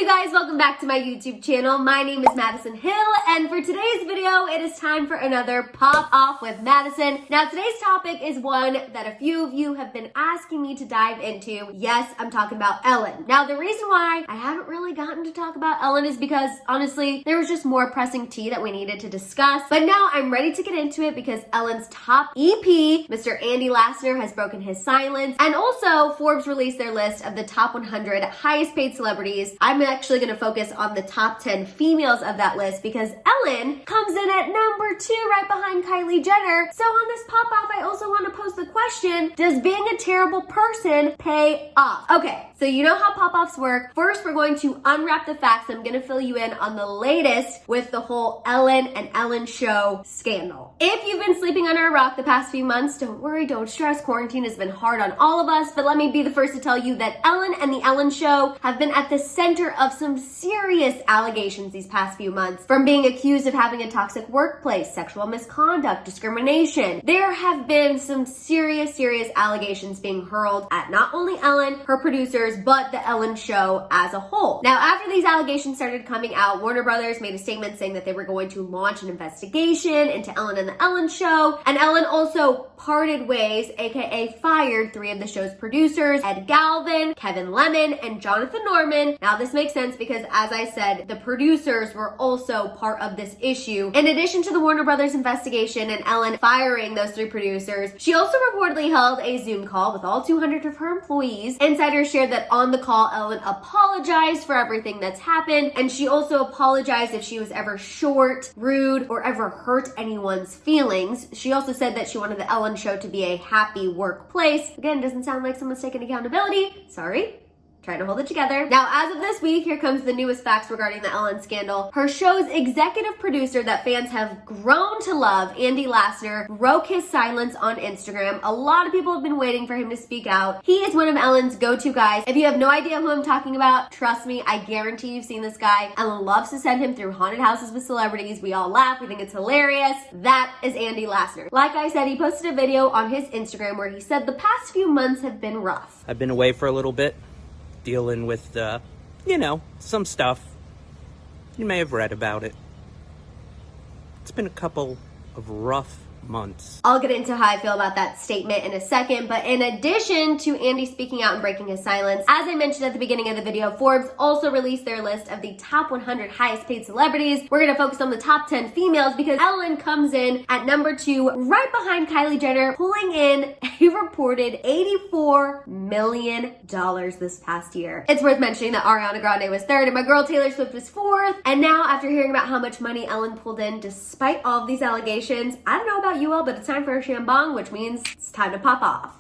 you guys? Welcome back to my YouTube channel. My name is Madison Hill, and for today's video, it is time for another Pop Off with Madison. Now, today's topic is one that a few of you have been asking me to dive into. Yes, I'm talking about Ellen. Now, the reason why I haven't really gotten to talk about Ellen is because, honestly, there was just more pressing tea that we needed to discuss. But now I'm ready to get into it because Ellen's top EP, Mr. Andy Lassner, has broken his silence. And also, Forbes released their list of the top 100 highest paid celebrities. I'm actually going to focus on the top 10 females of that list because Ellen comes in at number 2 right behind Kylie Jenner. So on this pop off, I also want to pose the question, does being a terrible person pay off? Okay, so you know how pop offs work. First, we're going to unwrap the facts. I'm going to fill you in on the latest with the whole Ellen and Ellen show scandal. If you've been sleeping under a rock the past few months, don't worry, don't stress. Quarantine has been hard on all of us, but let me be the first to tell you that Ellen and the Ellen show have been at the center of some serious allegations these past few months. From being accused of having a toxic workplace, sexual misconduct, discrimination. There have been some serious allegations being hurled at not only Ellen, her producers, but the Ellen show as a whole. Now, after these allegations started coming out, Warner Brothers made a statement saying that they were going to launch an investigation into Ellen and the Ellen show, and Ellen also parted ways, aka fired 3 of the show's producers, Ed Galvin, Kevin Lemon, and Jonathan Norman. Now, this makes sense because, as I said, the producers were also part of this issue. In addition to the Warner Brothers investigation and Ellen firing those 3 producers, she also reportedly held a Zoom call with all 200 of her employees. Insiders shared that on the call, Ellen apologized for everything that's happened, and she also apologized if she was ever short, rude, or ever hurt anyone's feelings. She also said that she wanted the Ellen show to be a happy workplace. Again, doesn't sound like someone's taking accountability. Sorry. Trying to hold it together. Now, as of this week, here comes the newest facts regarding the Ellen scandal. Her show's executive producer that fans have grown to love, Andy Lassner, broke his silence on Instagram. A lot of people have been waiting for him to speak out. He is one of Ellen's go-to guys. If you have no idea who I'm talking about, trust me, I guarantee you've seen this guy. Ellen loves to send him through haunted houses with celebrities. We all laugh. We think it's hilarious. That is Andy Lassner. Like I said, he posted a video on his Instagram where he said the past few months have been rough. I've been away for a little bit, dealing with, some stuff. You may have read about it. It's been a couple of rough months. I'll get into how I feel about that statement in a second, but in addition to Andy speaking out and breaking his silence, as I mentioned at the beginning of the video, Forbes also released their list of the top 100 highest paid celebrities. We're going to focus on the top 10 females because Ellen comes in at number 2, right behind Kylie Jenner, pulling in a reported $84 million this past year. It's worth mentioning that Ariana Grande was 3rd and my girl Taylor Swift was 4th. And now, after hearing about how much money Ellen pulled in despite all of these allegations, I don't know about you all, but it's time for a shambong, which means it's time to pop off.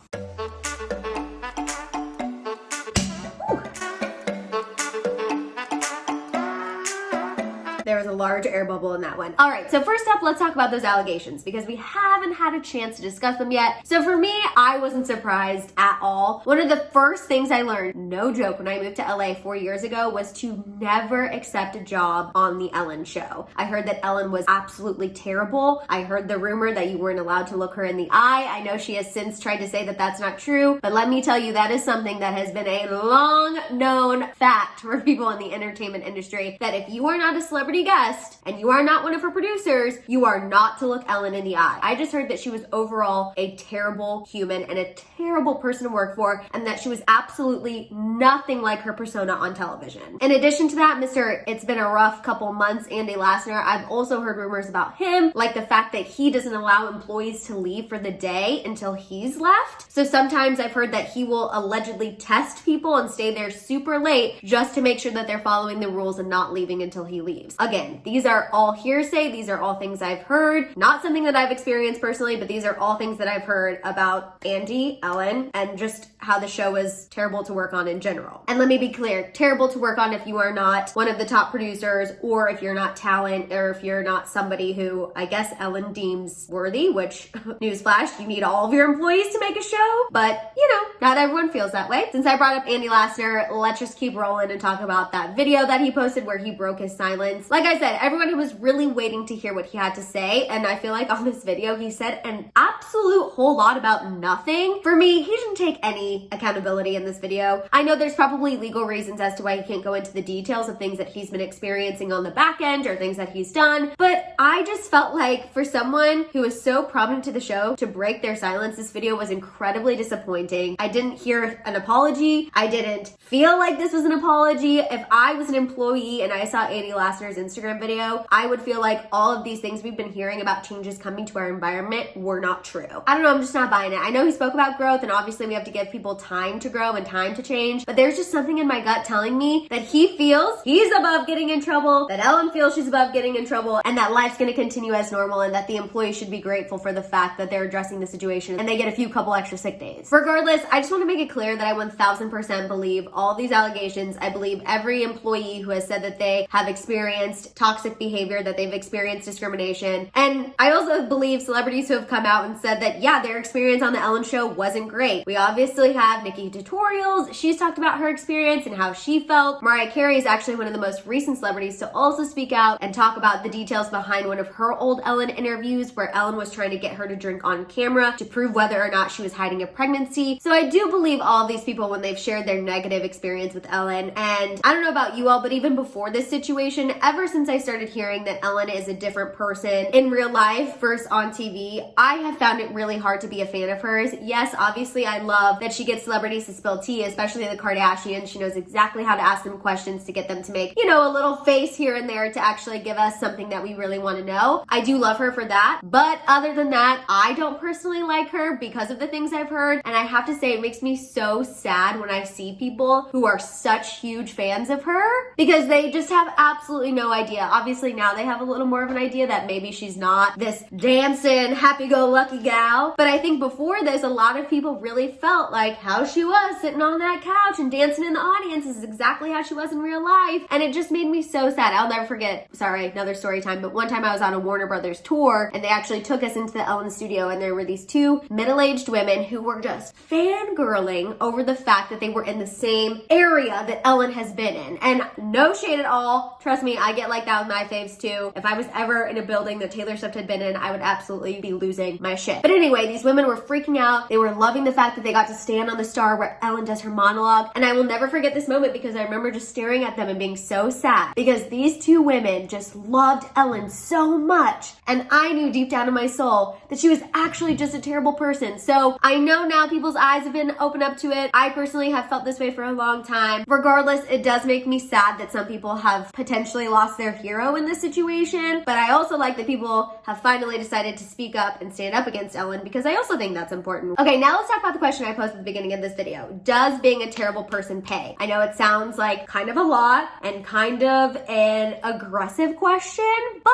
There was a large air bubble in that one. All right, so first up, let's talk about those allegations because we haven't had a chance to discuss them yet. So for me, I wasn't surprised at all. One of the first things I learned, no joke, when I moved to LA 4 years ago was to never accept a job on the Ellen show. I heard that Ellen was absolutely terrible. I heard the rumor that you weren't allowed to look her in the eye. I know she has since tried to say that that's not true, but let me tell you, that is something that has been a long known fact for people in the entertainment industry, that if you are not a celebrity guest and you are not one of her producers, you are not to look Ellen in the eye. I just heard that she was overall a terrible human and a terrible person to work for, and that she was absolutely nothing like her persona on television. In addition to that, Mr. It's been a rough couple months, Andy Lassner, I've also heard rumors about him, like the fact that he doesn't allow employees to leave for the day until he's left. So sometimes I've heard that he will allegedly test people and stay there super late just to make sure that they're following the rules and not leaving until he leaves. Again, these are all hearsay. These are all things I've heard. Not something that I've experienced personally, but these are all things that I've heard about Andy, Ellen, and just how the show is terrible to work on in general. And let me be clear, terrible to work on if you are not one of the top producers, or if you're not talent, or if you're not somebody who I guess Ellen deems worthy, which, newsflash, you need all of your employees to make a show. But, not everyone feels that way. Since I brought up Andy Lassner, let's just keep rolling and talk about that video that he posted where he broke his silence. like I said, everyone was really waiting to hear what he had to say. And I feel like on this video, he said an absolute whole lot about nothing. For me, he didn't take any accountability in this video. I know there's probably legal reasons as to why he can't go into the details of things that he's been experiencing on the back end or things that he's done. But I just felt like for someone who is so prominent to the show to break their silence, this video was incredibly disappointing. I didn't hear an apology. I didn't feel like this was an apology. If I was an employee and I saw Andy Lassner's Instagram video, I would feel like all of these things we've been hearing about changes coming to our environment were not true. I don't know, I'm just not buying it. I know he spoke about growth, and obviously we have to give people time to grow and time to change, but there's just something in my gut telling me that he feels he's above getting in trouble, that Ellen feels she's above getting in trouble, and that life's gonna continue as normal, and that the employees should be grateful for the fact that they're addressing the situation and they get a couple extra sick days. Regardless, I just want to make it clear that I 1000% believe all these allegations. I believe every employee who has said that they have experienced toxic behavior, that they've experienced discrimination. And I also believe celebrities who have come out and said that, yeah, their experience on the Ellen show wasn't great. We obviously have Nikki Tutorials. She's talked about her experience and how she felt. Mariah Carey is actually one of the most recent celebrities to also speak out and talk about the details behind one of her old Ellen interviews where Ellen was trying to get her to drink on camera to prove whether or not she was hiding a pregnancy. So I do believe all of these people when they've shared their negative experience with Ellen. And I don't know about you all, but even before this situation, ever since I started hearing that Ellen is a different person in real life versus on TV, I have found it really hard to be a fan of hers. Yes, obviously I love that she gets celebrities to spill tea, especially the Kardashians. She knows exactly how to ask them questions to get them to make, a little face here and there to actually give us something that we really want to know. I do love her for that. But other than that, I don't personally like her because of the things I've heard. And I have to say, it makes me so sad when I see people who are such huge fans of her because they just have absolutely no idea. Obviously now they have a little more of an idea that maybe she's not this dancing, happy-go-lucky gal. But I think before this, a lot of people really felt like how she was sitting on that couch and dancing in the audience is exactly how she was in real life. And it just made me so sad. I'll never forget, sorry, another story time, but one time I was on a Warner Brothers tour and they actually took us into the Ellen studio and there were these two middle-aged women who were just fangirling over the fact that they were in the same area that Ellen has been in. And no shade at all. Trust me, I get like that with my faves too. If I was ever in a building that Taylor Swift had been in, I would absolutely be losing my shit. But anyway, these women were freaking out. They were loving the fact that they got to stand on the star where Ellen does her monologue. And I will never forget this moment because I remember just staring at them and being so sad because these two women just loved Ellen so much. And I knew deep down in my soul that she was actually just a terrible person. So I know now people's eyes have been opened up to it. I personally have felt this way for a long time. Regardless, it does make me sad that some people have potentially lost their hero in this situation. But I also like that people have finally decided to speak up and stand up against Ellen because I also think that's important. Okay, now let's talk about the question I posed at the beginning of this video. Does being a terrible person pay? I know it sounds like kind of a lot and kind of an aggressive question, but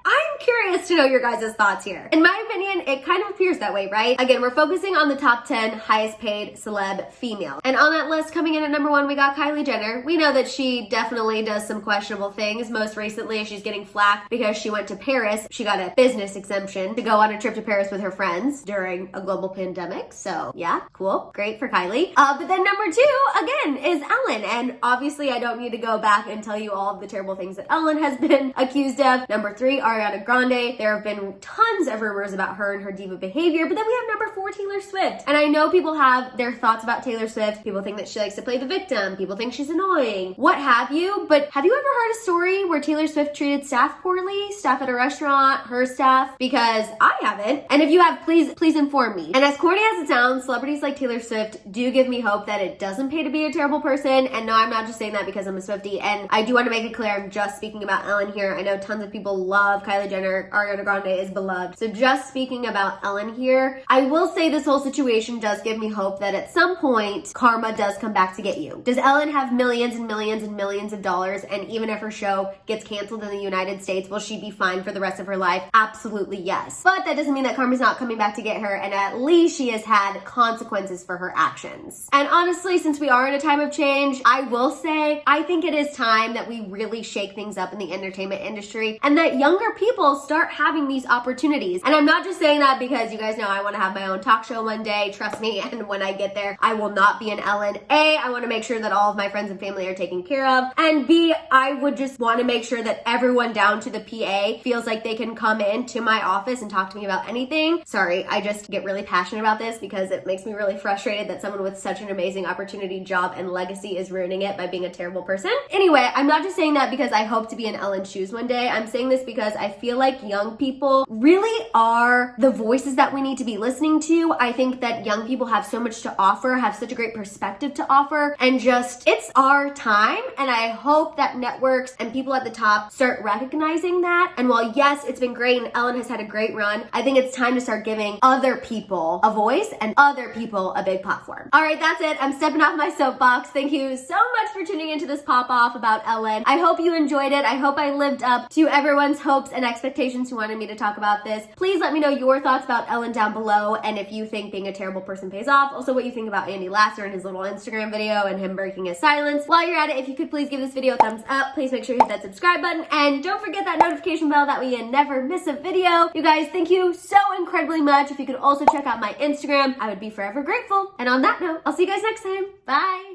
I'm curious to know your guys' thoughts here. In my opinion, it kind of appears that way, right? Again, we're focusing on the top 10 highest paid celeb female. And on that list, coming in at number 1, we got Kylie Jenner. We know that she definitely does some questionable things. Most recently, she's getting flack because she went to Paris. She got a business exemption to go on a trip to Paris with her friends during a global pandemic. So yeah, cool. Great for Kylie. But then number 2, again, is Ellen. And obviously, I don't need to go back and tell you all of the terrible things that Ellen has been accused of. Number 3, Ariana Grande. There have been tons of rumors about her and her diva behavior, but then we have number 4, Taylor Swift. And I know people have their thoughts about Taylor Swift. People think that she likes to play the victim. People think she's annoying. What have you? But have you ever heard a story where Taylor Swift treated staff poorly? Staff at a restaurant, her staff? Because I haven't. And if you have, please inform me. And as corny as it sounds, celebrities like Taylor Swift do give me hope that it doesn't pay to be a terrible person. And no, I'm not just saying that because I'm a Swiftie. And I do want to make it clear, I'm just speaking about Ellen here. I know tons of people love Kylie Jenner. Ariana Grande is beloved. So just speaking about Ellen here, I will say this whole situation does give me hope that at some point, karma does come back to get you. Does Ellen have millions and millions and millions of dollars? And even if her show gets canceled in the United States, will she be fine for the rest of her life? Absolutely yes. But that doesn't mean that karma's not coming back to get her. And at least she has had consequences for her actions. And honestly, since we are in a time of change, I will say, I think it is time that we really shake things up in the entertainment industry and that younger more people start having these opportunities. And I'm not just saying that because you guys know I want to have my own talk show one day, trust me, and when I get there, I will not be an Ellen. A, I want to make sure that all of my friends and family are taken care of, and B, I would just want to make sure that everyone down to the PA feels like they can come into my office and talk to me about anything. Sorry, I just get really passionate about this because it makes me really frustrated that someone with such an amazing opportunity, job, and legacy is ruining it by being a terrible person. Anyway, I'm not just saying that because I hope to be in Ellen's shoes one day. I'm saying this because I feel like young people really are the voices that we need to be listening to. I think that young people have so much to offer, have such a great perspective to offer, and just, it's our time. And I hope that networks and people at the top start recognizing that. And while yes, it's been great and Ellen has had a great run, I think it's time to start giving other people a voice and other people a big platform. All right, that's it. I'm stepping off my soapbox. Thank you so much for tuning into this pop off about Ellen. I hope you enjoyed it. I hope I lived up to everyone's hopes and expectations who wanted me to talk about this. Please let me know your thoughts about Ellen down below, and if you think being a terrible person pays off. Also, what you think about Andy Lassner and his little Instagram video and him breaking his silence. While you're at it, if you could please give this video a thumbs up, please make sure you hit that subscribe button, and don't forget that notification bell, that way you never miss a video. You guys, thank you so incredibly much. If you could also check out my Instagram, I would be forever grateful. And on that note, I'll see you guys next time. Bye.